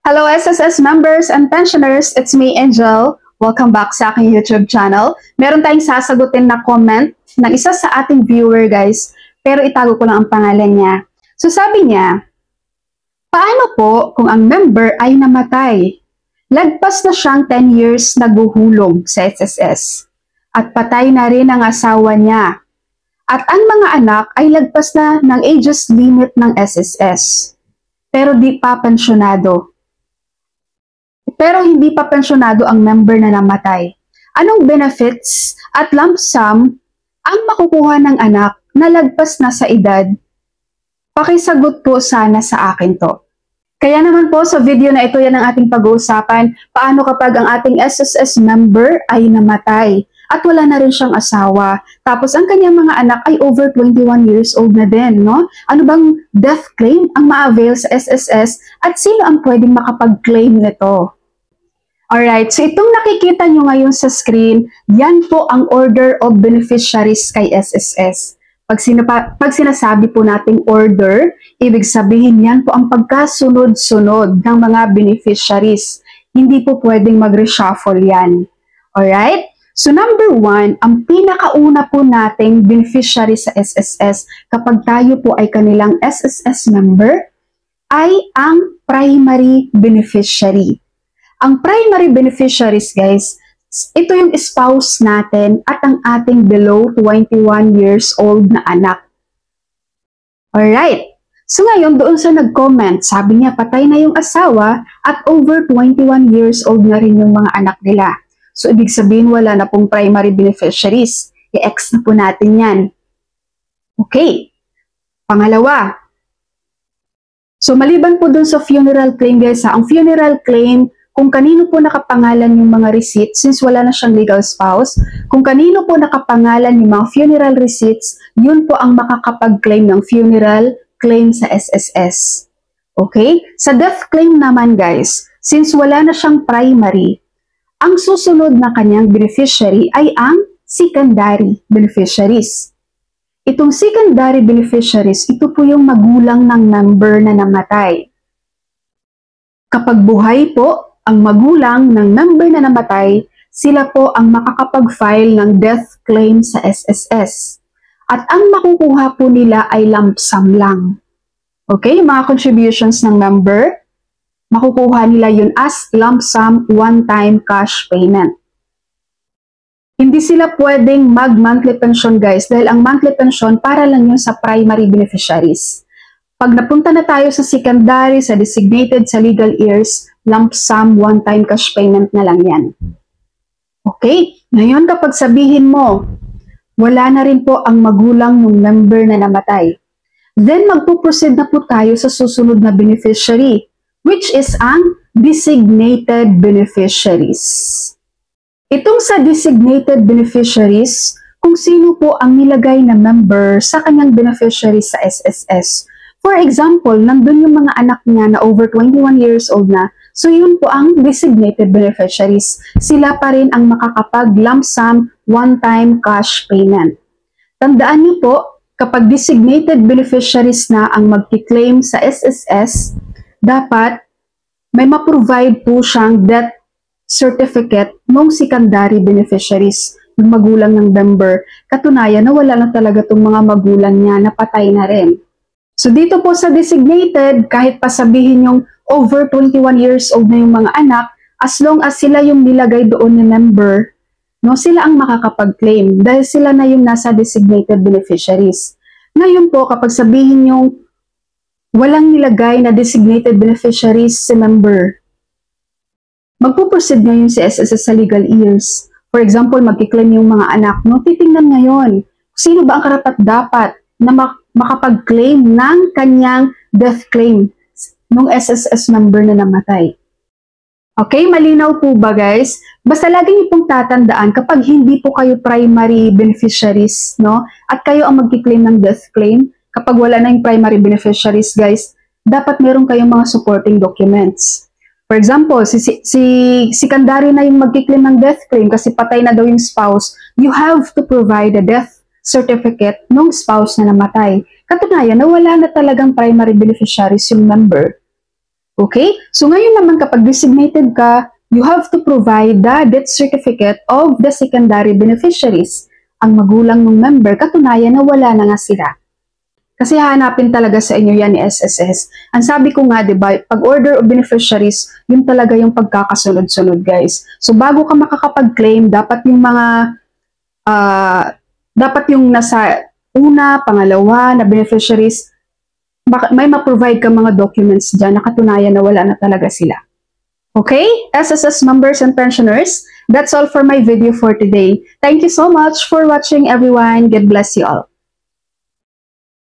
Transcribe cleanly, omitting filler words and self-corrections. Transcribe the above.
Hello SSS members and pensioners, it's me Angel. Welcome back sa aking YouTube channel. Meron tayong sasagutin na comment ng isa sa ating viewer guys, pero itago ko lang ang pangalan niya. So sabi niya, paano po kung ang member ay namatay? Lagpas na siyang 10 years naguhulog sa SSS at patay na rin ang asawa niya. At ang mga anak ay lagpas na ng ages limit ng SSS, pero di pa pensyonado. Pero hindi pa pensyonado ang member na namatay. Anong benefits at lump sum ang makukuha ng anak na lagpas na sa edad? Pakisagot po sana sa akin to. Kaya naman po sa video na ito yan ang ating pag-uusapan, paano kapag ang ating SSS member ay namatay at wala na rin siyang asawa. Tapos ang kanyang mga anak ay over 21 years old na din, no? Ano bang death claim ang ma-avail sa SSS at sino ang pwedeng makapag-claim nito? Alright, so itong nakikita nyo ngayon sa screen, yan po ang order of beneficiaries kay SSS. Pag sinasabi po nating order, ibig sabihin yan po ang pagkasunod-sunod ng mga beneficiaries. Hindi po pwedeng mag-reshuffle yan. Alright? So number 1, ang pinakauna po nating beneficiary sa SSS kapag tayo po ay kanilang SSS member ay ang primary beneficiary. Ang primary beneficiaries guys, ito yung spouse natin at ang ating below 21 years old na anak. Alright, so ngayon doon sa nag-comment, sabi niya patay na yung asawa at over 21 years old na rin yung mga anak nila. So ibig sabihin wala na pong primary beneficiaries. I-X na po natin yan. Okay, pangalawa. So maliban po dun sa funeral claim guys, ang funeral claim, kung kanino po nakapangalan yung mga receipts, since wala na siyang legal spouse, kung kanino po nakapangalan yung mga funeral receipts, yun po ang makakapag-claim ng funeral claim sa SSS. Okay? Sa death claim naman guys, since wala na siyang primary, ang susunod na kanyang beneficiary ay ang secondary beneficiaries. Itong secondary beneficiaries, ito po yung magulang ng member na namatay. Kapag buhay po, ang magulang ng member na namatay, sila po ang makakapag-file ng death claim sa SSS. At ang makukuha po nila ay lump sum lang. Okay, mga contributions ng member, makukuha nila yun as lump sum one-time cash payment. Hindi sila pwedeng mag-monthly pension guys, dahil ang monthly pension para lang yun sa primary beneficiaries. Pag napunta na tayo sa secondary, sa designated, sa legal heirs, lump sum, one-time cash payment na lang yan. Okay? Ngayon kapag sabihin mo, wala na rin po ang magulang ng member na namatay, then magpuproceed na po tayo sa susunod na beneficiary, which is ang designated beneficiaries. Itong sa designated beneficiaries, kung sino po ang nilagay na member sa kanyang beneficiary sa SSS. For example, nandun yung mga anak niya na over 21 years old na, so yun po ang designated beneficiaries. Sila pa rin ang makakapag lump sum one-time cash payment. Tandaan niyo po, kapag designated beneficiaries na ang magki-claim sa SSS, dapat may ma-provide po siyang death certificate ng secondary beneficiaries, yung magulang ng member. Katunayan na wala na talaga itong mga magulang niya na patay na rin. So dito po sa designated, kahit pa sabihin yung over 21 years old na yung mga anak, as long as sila yung nilagay doon ni member, no, sila ang makakapag-claim dahil sila na yung nasa designated beneficiaries. Ngayon po, kapag sabihin yung walang nilagay na designated beneficiaries si member, magpuproceed ngayon si SSS sa legal heirs. For example, magkiklaim yung mga anak, no, titingnan ngayon, sino ba ang karapat-dapat na makapag-claim ng kanyang death claim ng SSS member na namatay. Okay, malinaw po ba guys? Basta lagi niyo pong tatandaan kapag hindi po kayo primary beneficiaries, no? At kayo ang magki-claim ng death claim, kapag wala na yung primary beneficiaries guys, dapat meron kayong mga supporting documents. For example, si secondary na yung magki-claim ng death claim kasi patay na daw yung spouse, you have to provide a death certificate ng spouse na namatay. Katunayan na wala na talagang primary beneficiaries yung member. Okay? So ngayon naman kapag designated ka, you have to provide the death certificate of the secondary beneficiaries. Ang magulang ng member, katunayan na wala na nga sila. Kasi hanapin talaga sa inyo yan ni SSS. Ang sabi ko nga, di ba, pag order of beneficiaries, yun talaga yung pagkakasunod-sunod, guys. So bago ka makakapag-claim, dapat yung mga, dapat yung nasa una, pangalawa na beneficiaries, may ma-provide ka mga documents dyan na katunayan na wala na talaga sila. Okay, SSS members and pensioners, that's all for my video for today. Thank you so much for watching, everyone. God bless you all.